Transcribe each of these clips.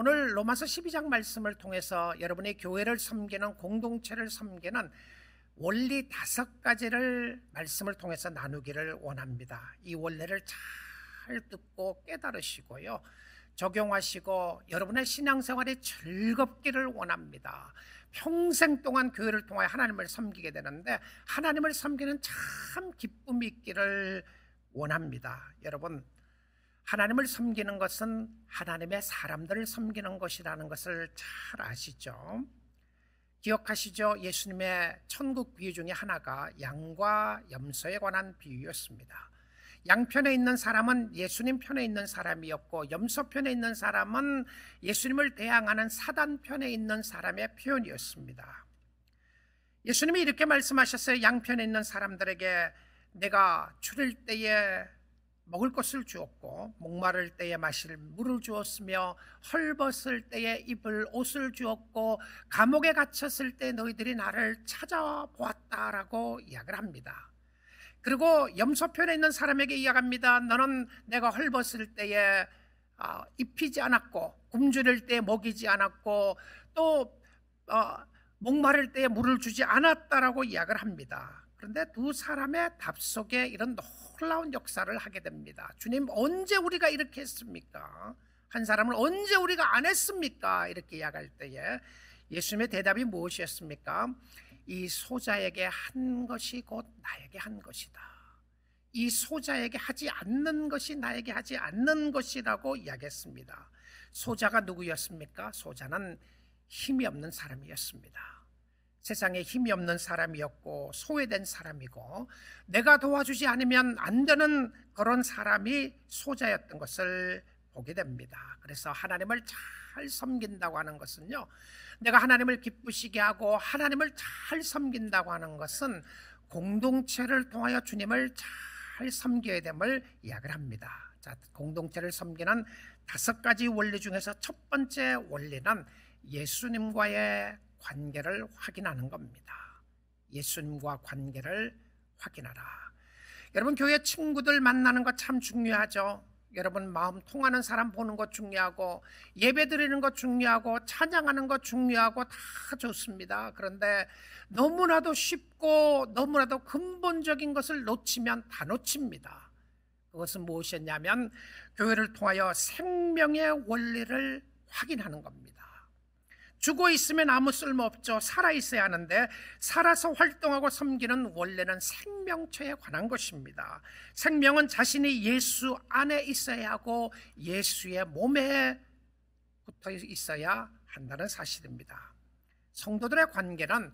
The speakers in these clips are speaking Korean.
오늘 로마서 12장 말씀을 통해서 여러분의 교회를 섬기는, 공동체를 섬기는 원리 5가지를 말씀을 통해서 나누기를 원합니다. 이 원리를 잘 듣고 깨달으시고요, 적용하시고 여러분의 신앙생활이 즐겁기를 원합니다. 평생 동안 교회를 통하여 하나님을 섬기게 되는데 하나님을 섬기는 참 기쁨이 있기를 원합니다. 여러분, 하나님을 섬기는 것은 하나님의 사람들을 섬기는 것이라는 것을 잘 아시죠? 기억하시죠? 예수님의 천국 비유 중에 하나가 양과 염소에 관한 비유였습니다. 양편에 있는 사람은 예수님 편에 있는 사람이었고, 염소 편에 있는 사람은 예수님을 대항하는 사단 편에 있는 사람의 표현이었습니다. 예수님이 이렇게 말씀하셨어요. 양편에 있는 사람들에게 내가 추릴 때에 먹을 것을 주었고, 목마를 때에 마실 물을 주었으며, 헐벗을 때에 입을 옷을 주었고, 감옥에 갇혔을 때 너희들이 나를 찾아보았다라고 이야기를 합니다. 그리고 염소편에 있는 사람에게 이야기합니다. 너는 내가 헐벗을 때에 입히지 않았고, 굶주릴 때에 먹이지 않았고, 또 목마를 때에 물을 주지 않았다라고 이야기를 합니다. 그런데 두 사람의 답 속에 이런 놀라운 역사를 하게 됩니다. 주님, 언제 우리가 이렇게 했습니까? 한 사람은 언제 우리가 안 했습니까? 이렇게 이야기할 때에 예수님의 대답이 무엇이었습니까? 이 소자에게 한 것이 곧 나에게 한 것이다. 이 소자에게 하지 않는 것이 나에게 하지 않는 것이라고 이야기했습니다. 소자가 누구였습니까? 소자는 힘이 없는 사람이었습니다. 세상에 힘이 없는 사람이었고 소외된 사람이고 내가 도와주지 않으면 안 되는 그런 사람이 소자였던 것을 보게 됩니다. 그래서 하나님을 잘 섬긴다고 하는 것은요, 내가 하나님을 기쁘시게 하고 하나님을 잘 섬긴다고 하는 것은 공동체를 통하여 주님을 잘 섬겨야 됨을 이야기를 합니다. 자, 공동체를 섬기는 5가지 원리 중에서 첫 번째 원리는 예수님과의 관계를 확인하는 겁니다. 예수님과 관계를 확인하라. 여러분, 교회 친구들 만나는 거 참 중요하죠. 여러분, 마음 통하는 사람 보는 것 중요하고, 예배 드리는 것 중요하고, 찬양하는 것 중요하고 다 좋습니다. 그런데 너무나도 쉽고 너무나도 근본적인 것을 놓치면 다 놓칩니다. 그것은 무엇이었냐면 교회를 통하여 생명의 원리를 확인하는 겁니다. 죽어 있으면 아무 쓸모 없죠. 살아 있어야 하는데 살아서 활동하고 섬기는 원래는 생명체에 관한 것입니다. 생명은 자신이 예수 안에 있어야 하고 예수의 몸에 붙어 있어야 한다는 사실입니다. 성도들의 관계는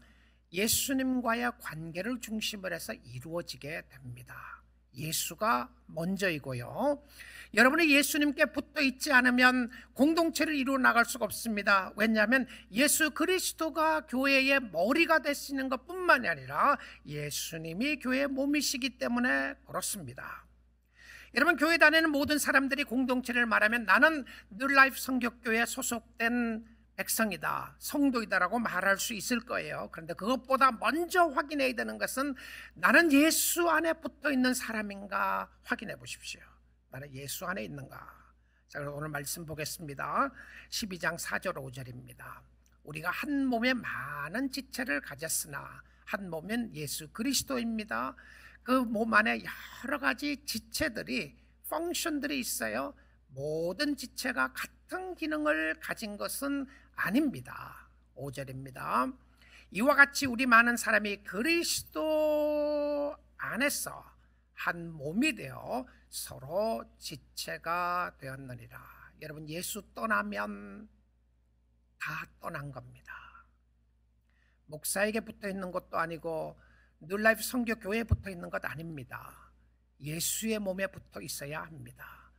예수님과의 관계를 중심으로 해서 이루어지게 됩니다. 예수가 먼저이고요, 여러분이 예수님께 붙어 있지 않으면 공동체를 이루어 나갈 수가 없습니다. 왜냐하면 예수 그리스도가 교회의 머리가 되시는 것뿐만이 아니라 예수님이 교회의 몸이시기 때문에 그렇습니다. 여러분, 교회 다니는 모든 사람들이 공동체를 말하면 나는 뉴라이프 성격교회에 소속된 백성이다, 성도이다라고 말할 수 있을 거예요. 그런데 그것보다 먼저 확인해야 되는 것은 나는 예수 안에 붙어 있는 사람인가 확인해 보십시오. 나는 예수 안에 있는가? 자, 그럼 오늘 말씀 보겠습니다. 12장 4절 5절입니다. 우리가 한 몸에 많은 지체를 가졌으나 한 몸은 예수 그리스도입니다. 그 몸 안에 여러 가지 지체들이, 펑션들이 있어요. 모든 지체가 같은 기능을 가진 것은 아닙니다. 5절입니다. 이와 같이 우리 많은 사람이 그리스도 안에서 한 몸이 되어 서로 지체가 되었느니라. 여러분, 예수 떠나면 다 떠난 겁니다. 목사에게 붙어 있는 것도 아니고 뉴라이프 성교교회에 붙어 있는 것 아닙니다. 예수의 몸에 붙어 있어야 합니다.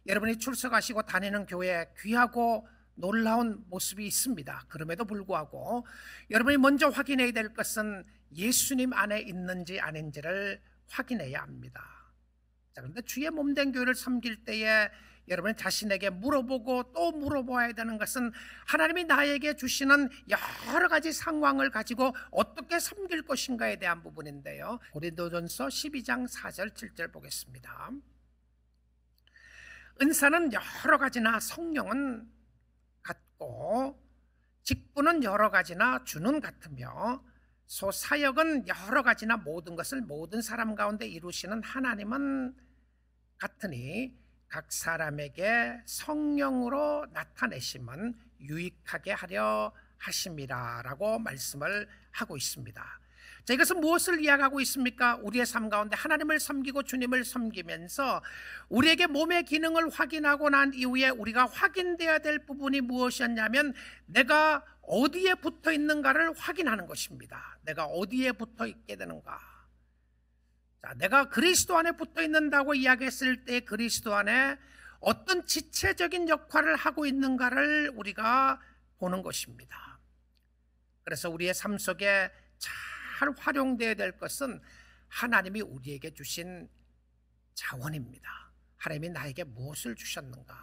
여러분이 출석하시고 다니는 교회에 귀하고 놀라운 모습이 있습니다. 그럼에도 불구하고 여러분이 먼저 확인해야 될 것은 예수님 안에 있는지 아닌지를 확인해야 합니다. 자, 그런데 주의 몸된 교회를 섬길 때에 여러분이 자신에게 물어보고 또 물어봐야 되는 것은 하나님이 나에게 주시는 여러 가지 상황을 가지고 어떻게 섬길 것인가에 대한 부분인데요. 고린도전서 12장 4절 7절 보겠습니다. 은사는 여러 가지나 성령은 같고 같고 직분은 여러 가지나 주는 같으며 소사역은 여러 가지나 모든 것을 모든 사람 가운데 이루시는 하나님은 같으니 각 사람에게 성령으로 나타내심은 유익하게 하려 하심이라 라고 말씀을 하고 있습니다. 자, 이것은 무엇을 이야기하고 있습니까? 우리의 삶 가운데 하나님을 섬기고 주님을 섬기면서 우리에게 몸의 기능을 확인하고 난 이후에 우리가 확인되어야 될 부분이 무엇이었냐면 내가 어디에 붙어 있는가를 확인하는 것입니다. 내가 어디에 붙어 있게 되는가. 자, 내가 그리스도 안에 붙어 있는다고 이야기했을 때 그리스도 안에 어떤 지체적인 역할을 하고 있는가를 우리가 보는 것입니다. 그래서 우리의 삶 속에 잘 활용되어야 될 것은 하나님이 우리에게 주신 자원입니다. 하나님이 나에게 무엇을 주셨는가,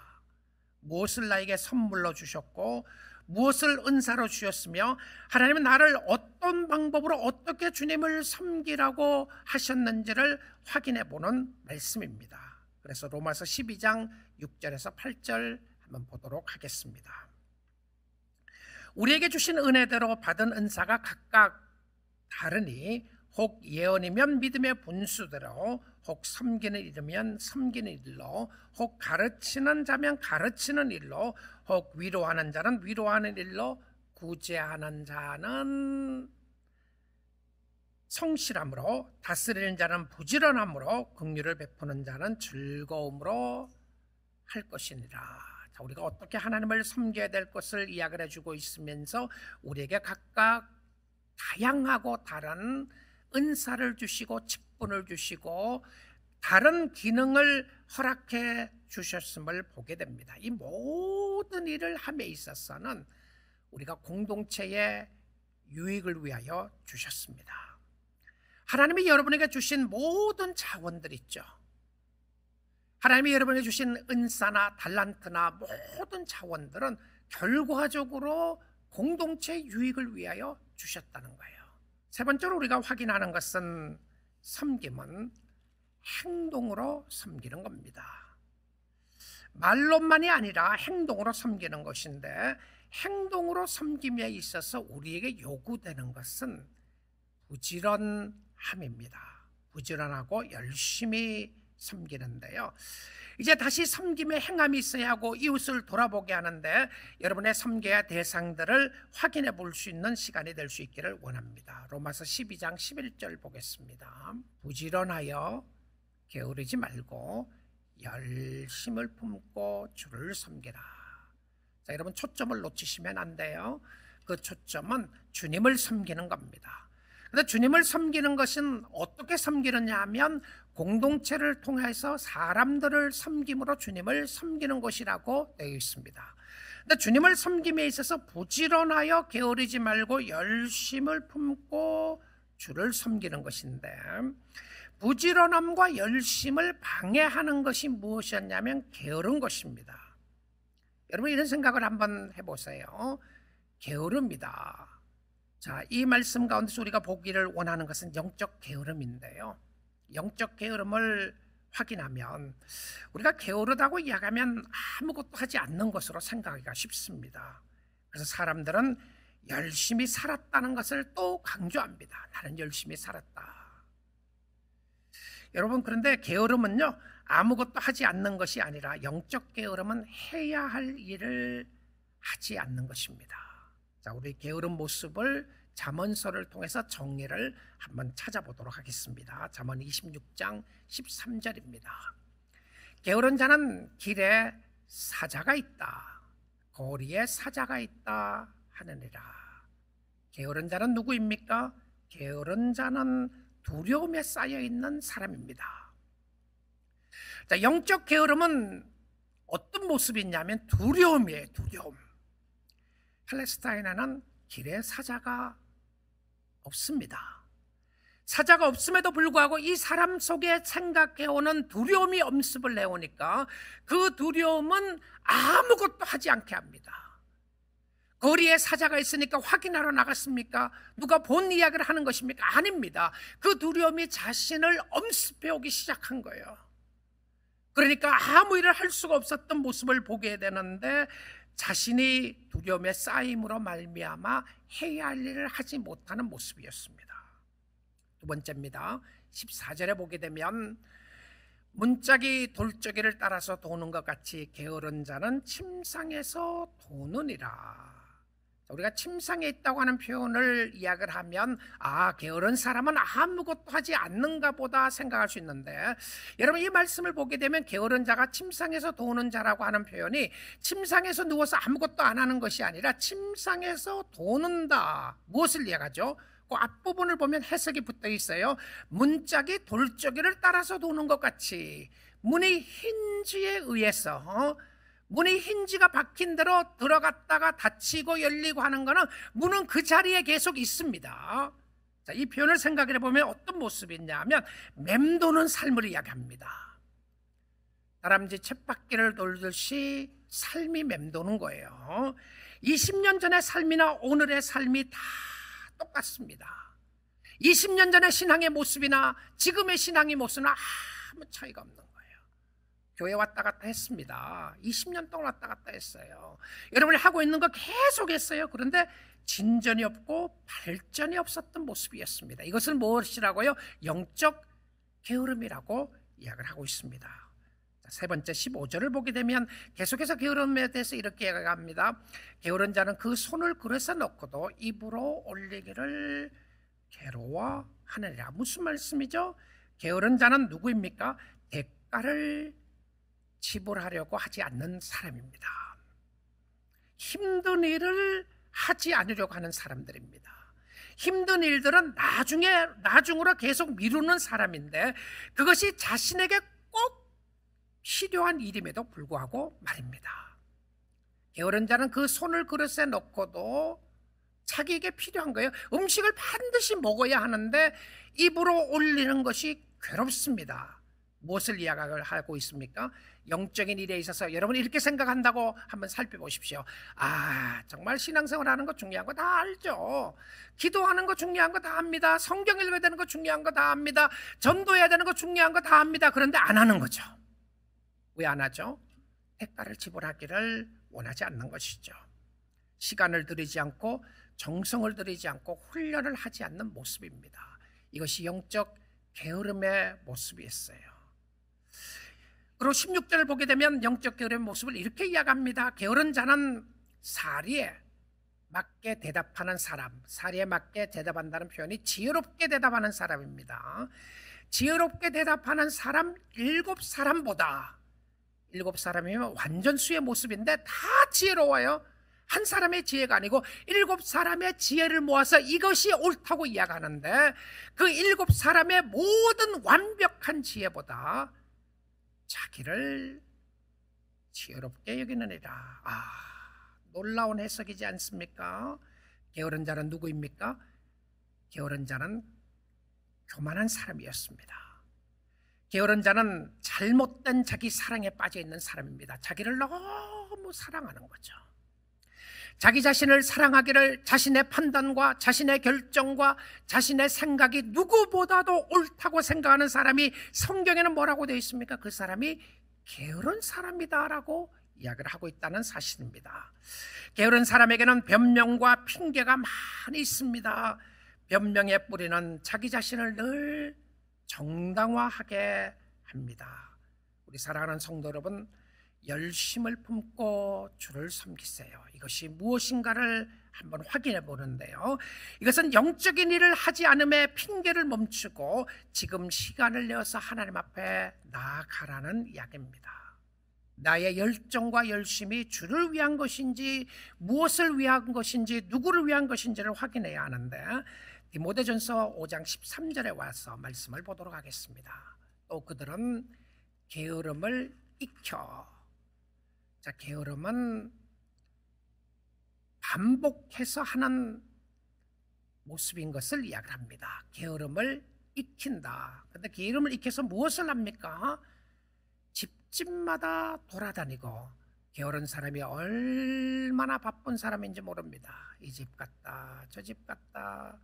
무엇을 나에게 선물로 주셨고 무엇을 은사로 주셨으며 하나님은 나를 어떤 방법으로 어떻게 주님을 섬기라고 하셨는지를 확인해 보는 말씀입니다. 그래서 로마서 12장 6절에서 8절 한번 보도록 하겠습니다. 우리에게 주신 은혜대로 받은 은사가 각각 다르니 혹 예언이면 믿음의 분수대로, 혹 섬기는 일이면 섬기는 일로, 혹 가르치는 자면 가르치는 일로, 혹 위로하는 자는 위로하는 일로, 구제하는 자는 성실함으로, 다스리는 자는 부지런함으로, 긍휼을 베푸는 자는 즐거움으로 할 것이니라. 자, 우리가 어떻게 하나님을 섬겨야 될 것을 이야기를 해주고 있으면서 우리에게 각각 다양하고 다른 은사를 주시고 직분을 주시고 다른 기능을 허락해 주셨음을 보게 됩니다. 이 모든 일을 함에 있어서는 우리가 공동체의 유익을 위하여 주셨습니다. 하나님이 여러분에게 주신 모든 자원들 있죠. 하나님이 여러분에게 주신 은사나 달란트나 모든 자원들은 결과적으로 공동체 유익을 위하여 주셨다는 거예요. 세 번째로 우리가 확인하는 것은 섬김은 행동으로 섬기는 겁니다. 말로만이 아니라 행동으로 섬기는 것인데 행동으로 섬김에 있어서 우리에게 요구되는 것은 부지런함입니다. 부지런하고 열심히 섬기는데요. 이제 다시 섬김의 행함이 있어야 하고 이웃을 돌아보게 하는데 여러분의 섬겨야 대상들을 확인해 볼 수 있는 시간이 될 수 있기를 원합니다. 로마서 12장 11절 보겠습니다. 부지런하여 게으르지 말고 열심을 품고 주를 섬기라. 자, 여러분 초점을 놓치시면 안 돼요. 그 초점은 주님을 섬기는 겁니다. 근데 주님을 섬기는 것은 어떻게 섬기느냐 하면 공동체를 통해서 사람들을 섬김으로 주님을 섬기는 것이라고 되어 있습니다. 근데 주님을 섬김에 있어서 부지런하여 게으르지 말고 열심을 품고 주를 섬기는 것인데 부지런함과 열심을 방해하는 것이 무엇이었냐면 게으른 것입니다. 여러분 이런 생각을 한번 해보세요. 게으릅니다. 자, 이 말씀 가운데서 우리가 보기를 원하는 것은 영적 게으름인데요. 영적 게으름을 확인하면 우리가 게으르다고 이야기하면 아무것도 하지 않는 것으로 생각하기가 쉽습니다. 그래서 사람들은 열심히 살았다는 것을 또 강조합니다. 나는 열심히 살았다. 여러분 그런데 게으름은요 아무것도 하지 않는 것이 아니라 영적 게으름은 해야 할 일을 하지 않는 것입니다. 자, 우리 게으른 모습을 잠언서를 통해서 정리를 한번 찾아보도록 하겠습니다. 잠언 26장 13절입니다. 게으른 자는 길에 사자가 있다, 거리에 사자가 있다 하느니라. 게으른 자는 누구입니까? 게으른 자는 두려움에 쌓여 있는 사람입니다. 자, 영적 게으름은 어떤 모습이 있냐면 두려움이에요. 두려움. 팔레스타인에는 길에 사자가 없습니다. 사자가 없음에도 불구하고 이 사람 속에 생각해오는 두려움이 엄습을 해오니까 그 두려움은 아무것도 하지 않게 합니다. 거리에 사자가 있으니까 확인하러 나갔습니까? 누가 본 이야기를 하는 것입니까? 아닙니다. 그 두려움이 자신을 엄습해오기 시작한 거예요. 그러니까 아무 일을 할 수가 없었던 모습을 보게 되는데 자신이 두려움에 쌓임으로 말미암아 해야 할 일을 하지 못하는 모습이었습니다. 두 번째입니다. 14절에 보게 되면 문짝이 돌적이를 따라서 도는 것 같이 게으른 자는 침상에서 도느니라. 우리가 침상에 있다고 하는 표현을 이야기를 하면 게으른 사람은 아무것도 하지 않는가 보다 생각할 수 있는데, 여러분 이 말씀을 보게 되면 게으른 자가 침상에서 도는 자라고 하는 표현이 침상에서 누워서 아무것도 안 하는 것이 아니라 침상에서 도는다. 무엇을 이야기하죠? 그 앞부분을 보면 해석이 붙어 있어요. 문짝이 돌적이를 따라서 도는 것 같이, 문이 힌지에 의해서 문이 힌지가 박힌 대로 들어갔다가 닫히고 열리고 하는 거는 문은 그 자리에 계속 있습니다. 자, 이 표현을 생각해 보면 어떤 모습이 있냐면 맴도는 삶을 이야기합니다. 다람쥐 쳇바퀴를 돌듯이 삶이 맴도는 거예요. 20년 전의 삶이나 오늘의 삶이 다 똑같습니다. 20년 전의 신앙의 모습이나 지금의 신앙의 모습은 아무 차이가 없는 거예요. 교회 왔다 갔다 했습니다. 20년 동안 왔다 갔다 했어요. 여러분이 하고 있는 거 계속 했어요. 그런데 진전이 없고 발전이 없었던 모습이었습니다. 이것을 무엇이라고요? 영적 게으름이라고 이야기를 하고 있습니다. 자, 세 번째 15절을 보게 되면 계속해서 게으름에 대해서 이렇게 이야기합니다. 게으른 자는 그 손을 그릇에 넣고도 입으로 올리기를 괴로워하느니라. 무슨 말씀이죠? 게으른 자는 누구입니까? 대가를 지불하려고 하지 않는 사람입니다. 힘든 일을 하지 않으려고 하는 사람들입니다. 힘든 일들은 나중으로 계속 미루는 사람인데 그것이 자신에게 꼭 필요한 일임에도 불구하고 말입니다. 게으른 자는 그 손을 그릇에 넣고도 자기에게 필요한 거예요. 음식을 반드시 먹어야 하는데 입으로 올리는 것이 괴롭습니다. 무엇을 이야기를 하고 있습니까? 영적인 일에 있어서 여러분이 이렇게 생각한다고 한번 살펴보십시오. 정말 신앙생활 하는 거 중요한 거 다 알죠. 기도하는 거 중요한 거 다 압니다. 성경 읽어야 되는 거 중요한 거 다 압니다. 전도해야 되는 거 중요한 거 다 압니다. 그런데 안 하는 거죠. 왜 안 하죠? 대가를 지불하기를 원하지 않는 것이죠. 시간을 들이지 않고 정성을 들이지 않고 훈련을 하지 않는 모습입니다. 이것이 영적 게으름의 모습이었어요. 그리고 16절을 보게 되면 영적 게으름의 모습을 이렇게 이야기합니다. 게으른 자는 사리에 맞게 대답하는 사람, 사리에 맞게 대답한다는 표현이 지혜롭게 대답하는 사람입니다. 지혜롭게 대답하는 사람 7사람보다, 7사람이면 완전수의 모습인데 다 지혜로워요. 한 사람의 지혜가 아니고 7사람의 지혜를 모아서 이것이 옳다고 이야기하는데 그 7사람의 모든 완벽한 지혜보다 자기를 지혜롭게 여기느니라. 놀라운 해석이지 않습니까? 게으른 자는 누구입니까? 게으른 자는 교만한 사람이었습니다. 게으른 자는 잘못된 자기 사랑에 빠져 있는 사람입니다. 자기를 너무 사랑하는 거죠. 자기 자신을 사랑하기를 자신의 판단과 자신의 결정과 자신의 생각이 누구보다도 옳다고 생각하는 사람이 성경에는 뭐라고 되어 있습니까? 그 사람이 게으른 사람이다라고 이야기를 하고 있다는 사실입니다. 게으른 사람에게는 변명과 핑계가 많이 있습니다. 변명의 뿌리는 자기 자신을 늘 정당화하게 합니다. 우리 사랑하는 성도 여러분, 열심을 품고 주를 섬기세요. 이것이 무엇인가를 한번 확인해 보는데요, 이것은 영적인 일을 하지 않음에 핑계를 멈추고 지금 시간을 내어서 하나님 앞에 나아가라는 이야기입니다. 나의 열정과 열심이 주를 위한 것인지 무엇을 위한 것인지 누구를 위한 것인지를 확인해야 하는데, 디모데전서 5장 13절에 와서 말씀을 보도록 하겠습니다. 또 그들은 게으름을 익혀. 자, 게으름은 반복해서 하는 모습인 것을 이야기합니다. 게으름을 익힌다. 그런데 게으름을 익혀서 무엇을 합니까? 집집마다 돌아다니고, 게으른 사람이 얼마나 바쁜 사람인지 모릅니다. 이 집 갔다 저 집 갔다,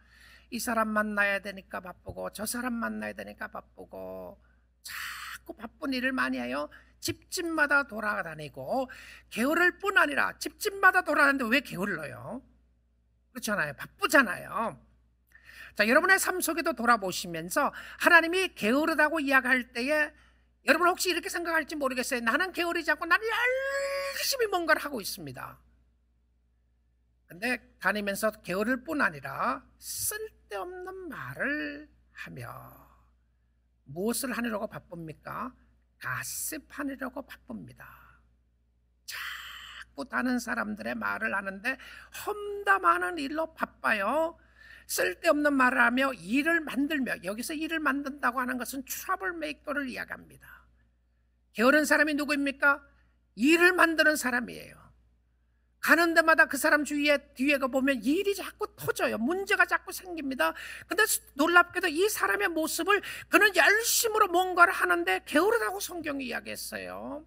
이 사람 만나야 되니까 바쁘고 저 사람 만나야 되니까 바쁘고, 자꾸 바쁜 일을 많이 해요. 집집마다 돌아다니고 게으를 뿐 아니라 집집마다 돌아다니는데 왜 게을러요? 그렇잖아요. 바쁘잖아요. 자, 여러분의 삶 속에도 돌아보시면서 하나님이 게으르다고 이야기할 때에 여러분 혹시 이렇게 생각할지 모르겠어요. 나는 게으르지 않고 나는 열심히 뭔가를 하고 있습니다. 근데 다니면서 게으를 뿐 아니라 쓸데없는 말을 하며 무엇을 하느라고 바쁩니까? 가십하느라고 바쁩니다. 자꾸 다른 사람들의 말을 하는데 험담하는 일로 바빠요. 쓸데없는 말을 하며 일을 만들며, 여기서 일을 만든다고 하는 것은 트러블 메이커를 이야기합니다. 게으른 사람이 누구입니까? 일을 만드는 사람이에요. 가는 데마다 그 사람 뒤에 보면 일이 자꾸 터져요. 문제가 자꾸 생깁니다. 근데 놀랍게도 이 사람의 모습을 그는 열심으로 뭔가를 하는데 게으르다고 성경이 이야기했어요.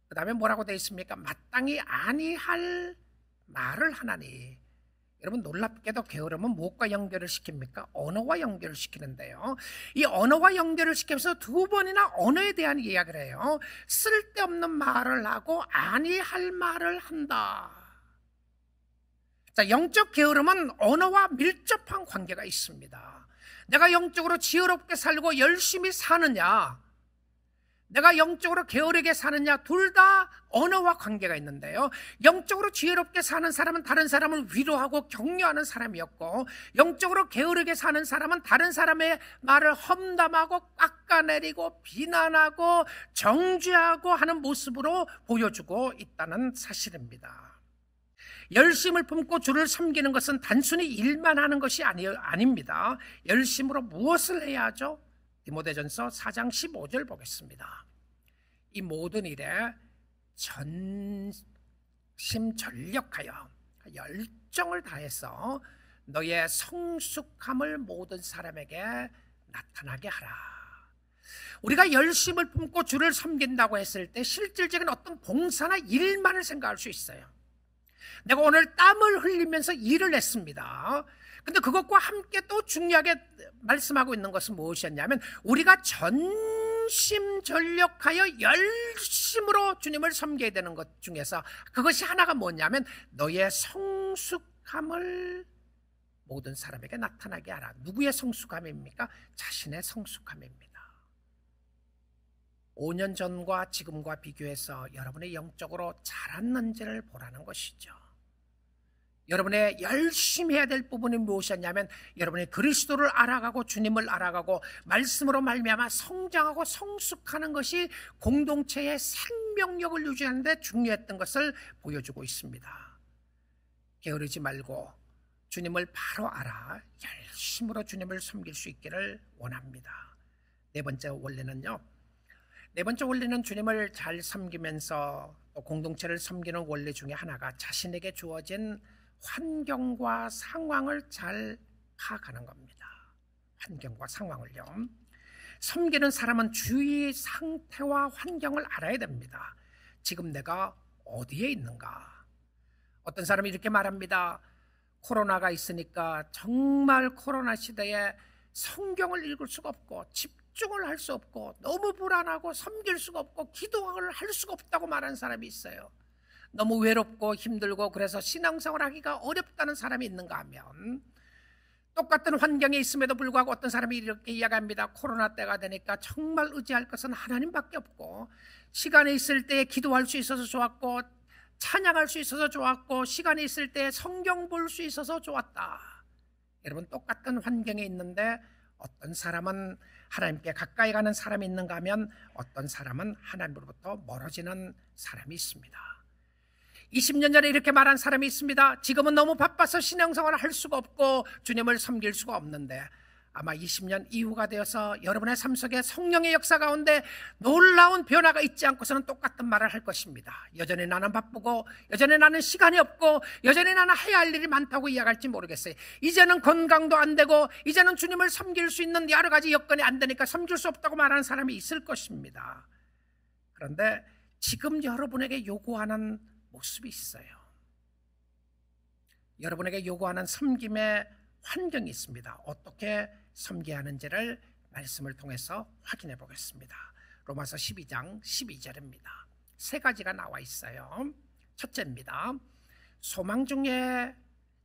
그 다음에 뭐라고 되어 있습니까? 마땅히 아니할 말을 하나니. 여러분 놀랍게도 게으름은 무엇과 연결을 시킵니까? 언어와 연결을 시키는데요. 이 언어와 연결을 시키면서 두 번이나 언어에 대한 이야기를 해요. 쓸데없는 말을 하고 아니할 말을 한다. 자, 영적 게으름은 언어와 밀접한 관계가 있습니다. 내가 영적으로 지혜롭게 살고 열심히 사느냐, 내가 영적으로 게으르게 사느냐, 둘 다 언어와 관계가 있는데요. 영적으로 지혜롭게 사는 사람은 다른 사람을 위로하고 격려하는 사람이었고, 영적으로 게으르게 사는 사람은 다른 사람의 말을 험담하고 깎아내리고 비난하고 정죄하고 하는 모습으로 보여주고 있다는 사실입니다. 열심을 품고 주를 섬기는 것은 단순히 일만 하는 것이 아닙니다. 열심으로 무엇을 해야 하죠? 디모데전서 4장 15절 보겠습니다. 이 모든 일에 전심전력하여 열정을 다해서 너의 성숙함을 모든 사람에게 나타나게 하라. 우리가 열심을 품고 주를 섬긴다고 했을 때 실질적인 어떤 봉사나 일만을 생각할 수 있어요. 내가 오늘 땀을 흘리면서 일을 했습니다. 근데 그것과 함께 또 중요하게 말씀하고 있는 것은 무엇이었냐면, 우리가 전심전력하여 열심으로 주님을 섬겨야 되는 것 중에서 그것이 하나가 뭐냐면, 너의 성숙함을 모든 사람에게 나타나게 하라. 누구의 성숙함입니까? 자신의 성숙함입니다. 5년 전과 지금과 비교해서 여러분이 영적으로 자랐는지를 보라는 것이죠. 여러분의 열심히 해야 될 부분이 무엇이었냐면, 여러분의 그리스도를 알아가고 주님을 알아가고 말씀으로 말미암아 성장하고 성숙하는 것이 공동체의 생명력을 유지하는 데 중요했던 것을 보여주고 있습니다. 게으르지 말고 주님을 바로 알아 열심으로 주님을 섬길 수 있기를 원합니다. 네 번째 원리는 주님을 잘 섬기면서 또 공동체를 섬기는 원리 중에 하나가 자신에게 주어진 환경과 상황을 잘 파악하는 겁니다. 환경과 상황을요. 섬기는 사람은 주위 상태와 환경을 알아야 됩니다. 지금 내가 어디에 있는가? 어떤 사람이 이렇게 말합니다. 코로나가 있으니까 정말 코로나 시대에 성경을 읽을 수가 없고 집중을 할 수 없고 너무 불안하고 섬길 수가 없고 기도를 할 수가 없다고 말하는 사람이 있어요. 너무 외롭고 힘들고 그래서 신앙생활 하기가 어렵다는 사람이 있는가 하면, 똑같은 환경에 있음에도 불구하고 어떤 사람이 이렇게 이야기합니다. 코로나 때가 되니까 정말 의지할 것은 하나님밖에 없고, 시간이 있을 때 기도할 수 있어서 좋았고, 찬양할 수 있어서 좋았고, 시간이 있을 때 성경 볼 수 있어서 좋았다. 여러분, 똑같은 환경에 있는데 어떤 사람은 하나님께 가까이 가는 사람이 있는가 하면, 어떤 사람은 하나님으로부터 멀어지는 사람이 있습니다. 20년 전에 이렇게 말한 사람이 있습니다. 지금은 너무 바빠서 신앙생활을 할 수가 없고 주님을 섬길 수가 없는데, 아마 20년 이후가 되어서 여러분의 삶 속에 성령의 역사 가운데 놀라운 변화가 있지 않고서는 똑같은 말을 할 것입니다. 여전히 나는 바쁘고, 여전히 나는 시간이 없고, 여전히 나는 해야 할 일이 많다고 이야기할지 모르겠어요. 이제는 건강도 안 되고, 이제는 주님을 섬길 수 있는 여러 가지 여건이 안 되니까 섬길 수 없다고 말하는 사람이 있을 것입니다. 그런데 지금 여러분에게 요구하는 모습이 있어요. 여러분에게 요구하는 섬김의 환경이 있습니다. 어떻게 섬겨야 하는지를 말씀을 통해서 확인해 보겠습니다. 로마서 12장 12절입니다. 세 가지가 나와 있어요. 첫째입니다. 소망 중에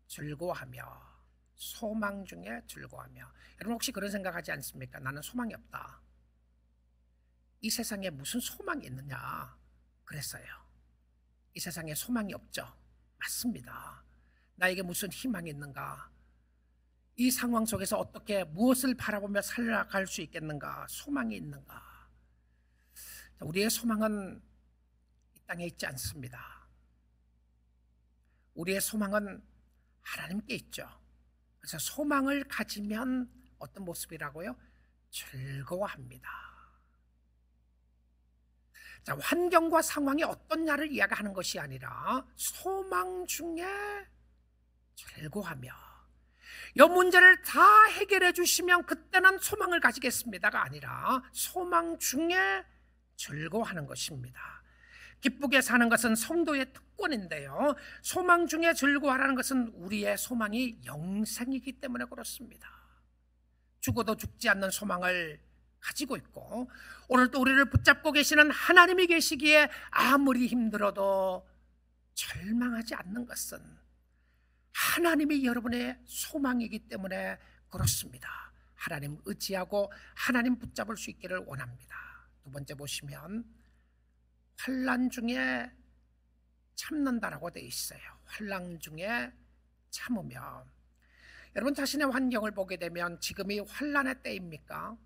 즐거워하며. 소망 중에 즐거워하며. 여러분 혹시 그런 생각하지 않습니까? 나는 소망이 없다. 이 세상에 무슨 소망이 있느냐? 그랬어요. 이 세상에 소망이 없죠. 맞습니다. 나에게 무슨 희망이 있는가? 이 상황 속에서 어떻게 무엇을 바라보며 살아갈 수 있겠는가? 소망이 있는가? 우리의 소망은 이 땅에 있지 않습니다. 우리의 소망은 하나님께 있죠. 그래서 소망을 가지면 어떤 모습이라고요? 즐거워합니다. 자, 환경과 상황이 어떻냐를 이야기하는 것이 아니라 소망 중에 즐거워하며, 이 문제를 다 해결해 주시면 그때는 소망을 가지겠습니다가 아니라 소망 중에 즐거워하는 것입니다. 기쁘게 사는 것은 성도의 특권인데요, 소망 중에 즐거워하라는 것은 우리의 소망이 영생이기 때문에 그렇습니다. 죽어도 죽지 않는 소망을 가지고 있고, 오늘도 우리를 붙잡고 계시는 하나님이 계시기에 아무리 힘들어도 절망하지 않는 것은 하나님이 여러분의 소망이기 때문에 그렇습니다. 하나님 의지하고 하나님 붙잡을 수 있기를 원합니다. 두 번째 보시면 환난 중에 참는다라고 되어 있어요. 환난 중에 참으며. 여러분 자신의 환경을 보게 되면 지금이 환난의 때입니까?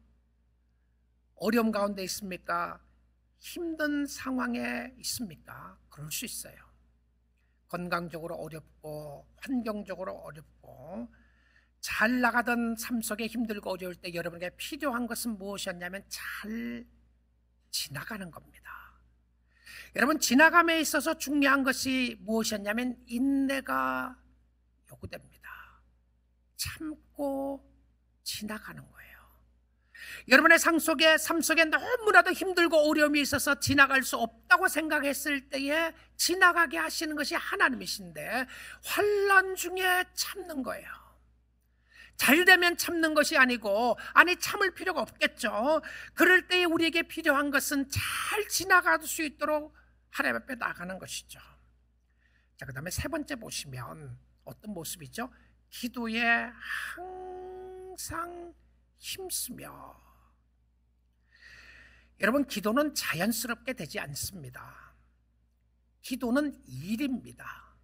어려움 가운데 있습니까? 힘든 상황에 있습니까? 그럴 수 있어요. 건강적으로 어렵고 환경적으로 어렵고 잘 나가던 삶 속에 힘들고 어려울 때 여러분에게 필요한 것은 무엇이었냐면 잘 지나가는 겁니다. 여러분 지나감에 있어서 중요한 것이 무엇이었냐면 인내가 요구됩니다. 참고 지나가는 거예요. 여러분의 삶 속에 너무나도 힘들고 어려움이 있어서 지나갈 수 없다고 생각했을 때에 지나가게 하시는 것이 하나님이신데 환난 중에 참는 거예요. 잘 되면 참는 것이 아니고, 아니 참을 필요가 없겠죠. 그럴 때에 우리에게 필요한 것은 잘 지나갈 수 있도록 하나님 앞에 나가는 것이죠. 자, 그 다음에 세 번째 보시면 어떤 모습이죠? 기도에 항상 힘쓰며. 여러분 기도는 자연스럽게 되지 않습니다. 기도는 일입니다.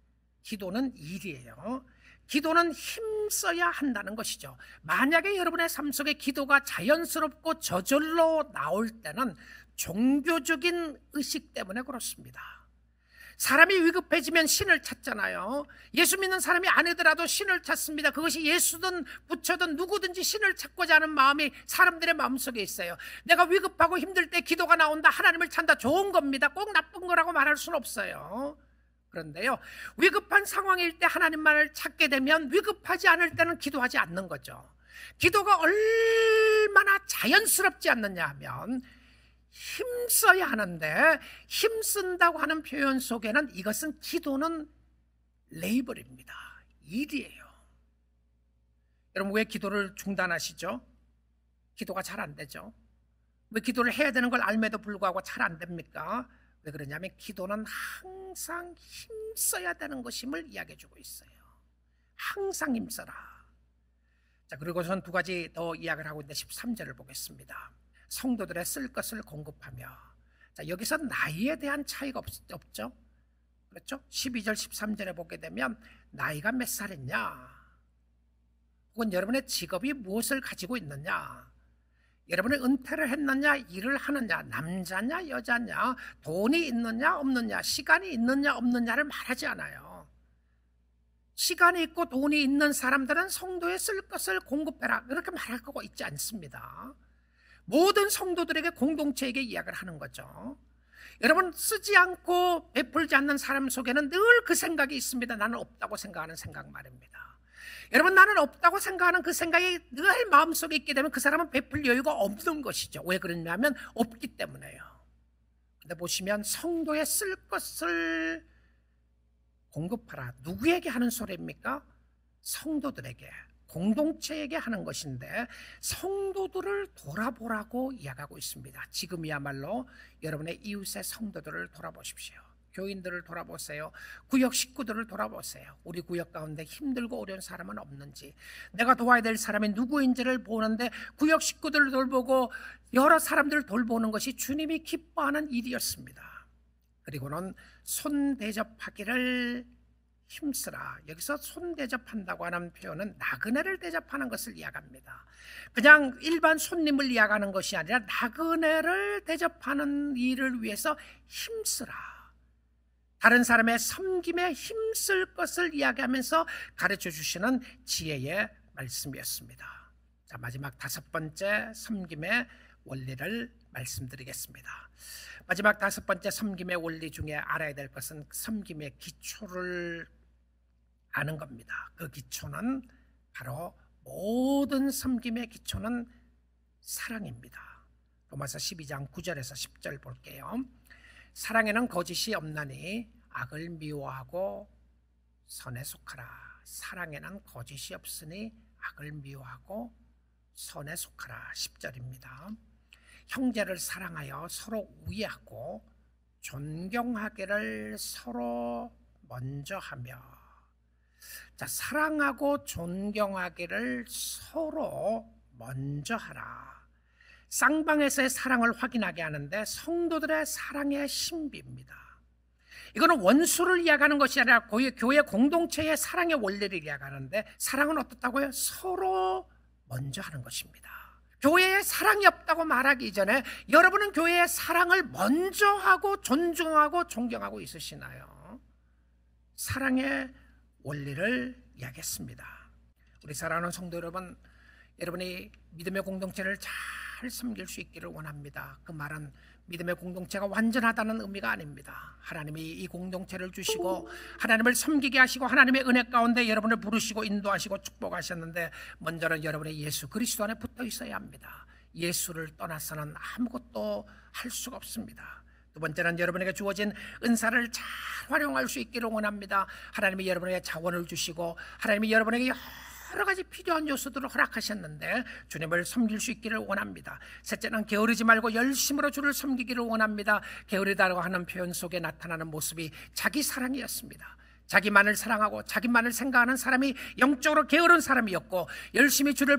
기도는 일이에요. 기도는 힘써야 한다는 것이죠. 만약에 여러분의 삶 속에 기도가 자연스럽고 저절로 나올 때는 종교적인 의식 때문에 그렇습니다. 사람이 위급해지면 신을 찾잖아요. 예수 믿는 사람이 아니더라도 신을 찾습니다. 그것이 예수든 부처든 누구든지 신을 찾고자 하는 마음이 사람들의 마음속에 있어요. 내가 위급하고 힘들 때 기도가 나온다, 하나님을 찾는다, 좋은 겁니다. 꼭 나쁜 거라고 말할 수는 없어요. 그런데요, 위급한 상황일 때 하나님만을 찾게 되면 위급하지 않을 때는 기도하지 않는 거죠. 기도가 얼마나 자연스럽지 않느냐 하면 힘써야 하는데, 힘쓴다고 하는 표현 속에는 이것은 기도는 레이벌입니다. 일이에요. 여러분 왜 기도를 중단하시죠? 기도가 잘 안 되죠. 왜 기도를 해야 되는 걸 알매도 불구하고 잘 안 됩니까? 왜 그러냐면 기도는 항상 힘써야 되는 것임을 이야기해 주고 있어요. 항상 힘써라. 자, 그리고 전 두 가지 더 이야기를 하고 있는데 13절을 보겠습니다. 성도들의 쓸 것을 공급하며. 자, 여기서 나이에 대한 차이가 없죠? 그렇죠? 12절 13절에 보게 되면 나이가 몇 살이냐, 혹은 여러분의 직업이 무엇을 가지고 있느냐, 여러분이 은퇴를 했느냐, 일을 하느냐, 남자냐 여자냐, 돈이 있느냐 없느냐, 시간이 있느냐 없느냐를 말하지 않아요. 시간이 있고 돈이 있는 사람들은 성도에 쓸 것을 공급해라, 이렇게 말할 거가 있지 않습니다. 모든 성도들에게 공동체에게 이야기를 하는 거죠. 여러분 쓰지 않고 베풀지 않는 사람 속에는 늘 그 생각이 있습니다. 나는 없다고 생각하는 생각 말입니다. 여러분 나는 없다고 생각하는 그 생각이 늘 마음속에 있게 되면 그 사람은 베풀 여유가 없는 것이죠. 왜 그러냐면 없기 때문에요. 근데 보시면 성도에 쓸 것을 공급하라, 누구에게 하는 소리입니까? 성도들에게 공동체에게 하는 것인데 성도들을 돌아보라고 이야기하고 있습니다. 지금이야말로 여러분의 이웃의 성도들을 돌아보십시오. 교인들을 돌아보세요. 구역 식구들을 돌아보세요. 우리 구역 가운데 힘들고 어려운 사람은 없는지, 내가 도와야 될 사람이 누구인지를 보는데 구역 식구들을 돌보고 여러 사람들을 돌보는 것이 주님이 기뻐하는 일이었습니다. 그리고는 손 대접하기를 힘쓰라. 여기서 손 대접한다고 하는 표현은 나그네를 대접하는 것을 이야기합니다. 그냥 일반 손님을 이야기하는 것이 아니라 나그네를 대접하는 일을 위해서 힘쓰라. 다른 사람의 섬김에 힘쓸 것을 이야기하면서 가르쳐 주시는 지혜의 말씀이었습니다. 자, 마지막 5번째 섬김의 원리를 말씀드리겠습니다. 마지막 5번째 섬김의 원리 중에 알아야 될 것은 섬김의 기초를 아는 겁니다. 그 기초는 바로 모든 섬김의 기초는 사랑입니다. 로마서 12장 9절에서 10절 볼게요. 사랑에는 거짓이 없나니 악을 미워하고 선에 속하라. 사랑에는 거짓이 없으니 악을 미워하고 선에 속하라. 10절입니다. 형제를 사랑하여 서로 우애하고 존경하기를 서로 먼저 하며. 자, 사랑하고 존경하기를 서로 먼저 하라. 쌍방에서의 사랑을 확인하게 하는데 성도들의 사랑의 신비입니다. 이거는 원수를 이야기하는 것이 아니라 교회 공동체의 사랑의 원리를 이야기하는데, 사랑은 어떻다고요? 서로 먼저 하는 것입니다. 교회에 사랑이 없다고 말하기 이전에 여러분은 교회의 사랑을 먼저 하고 존중하고 존경하고 있으시나요? 사랑의 원리를 이야기했습니다. 우리 사랑하는 성도 여러분, 여러분이 믿음의 공동체를 잘 섬길 수 있기를 원합니다. 그 말은 믿음의 공동체가 완전하다는 의미가 아닙니다. 하나님이 이 공동체를 주시고 하나님을 섬기게 하시고 하나님의 은혜 가운데 여러분을 부르시고 인도하시고 축복하셨는데, 먼저는 여러분의 예수 그리스도 안에 붙어 있어야 합니다. 예수를 떠나서는 아무것도 할 수가 없습니다. 두 번째는 여러분에게 주어진 은사를 잘 활용할 수 있기를 원합니다. 하나님이 여러분에게 자원을 주시고 하나님이 여러분에게 여러 가지 필요한 요소들을 허락하셨는데 주님을 섬길 수 있기를 원합니다. 셋째는 게으르지 말고 열심으로 주를 섬기기를 원합니다. 게으르다고 하는 표현 속에 나타나는 모습이 자기 사랑이었습니다. 자기만을 사랑하고 자기만을 생각하는 사람이 영적으로 게으른 사람이었고, 열심히 주를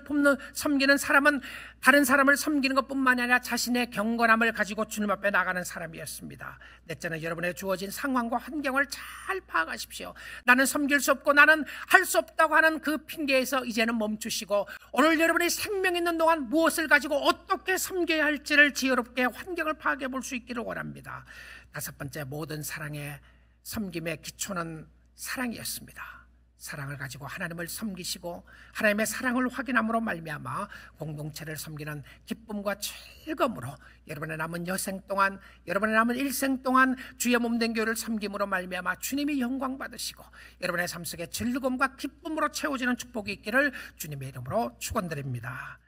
섬기는 사람은 다른 사람을 섬기는 것뿐만 아니라 자신의 경건함을 가지고 주님 앞에 나가는 사람이었습니다. 넷째는 여러분의 주어진 상황과 환경을 잘 파악하십시오. 나는 섬길 수 없고 나는 할 수 없다고 하는 그 핑계에서 이제는 멈추시고, 오늘 여러분이 생명 있는 동안 무엇을 가지고 어떻게 섬겨야 할지를 지혜롭게 환경을 파악해 볼 수 있기를 원합니다. 5번째, 모든 사랑의 섬김의 기초는 사랑이었습니다. 사랑을 가지고 하나님을 섬기시고 하나님의 사랑을 확인함으로 말미암아 공동체를 섬기는 기쁨과 즐거움으로 여러분의 남은 여생 동안, 여러분의 남은 일생 동안 주의 몸된 교회를 섬김으로 말미암아 주님이 영광 받으시고 여러분의 삶 속에 즐거움과 기쁨으로 채워지는 축복이 있기를 주님의 이름으로 축원드립니다.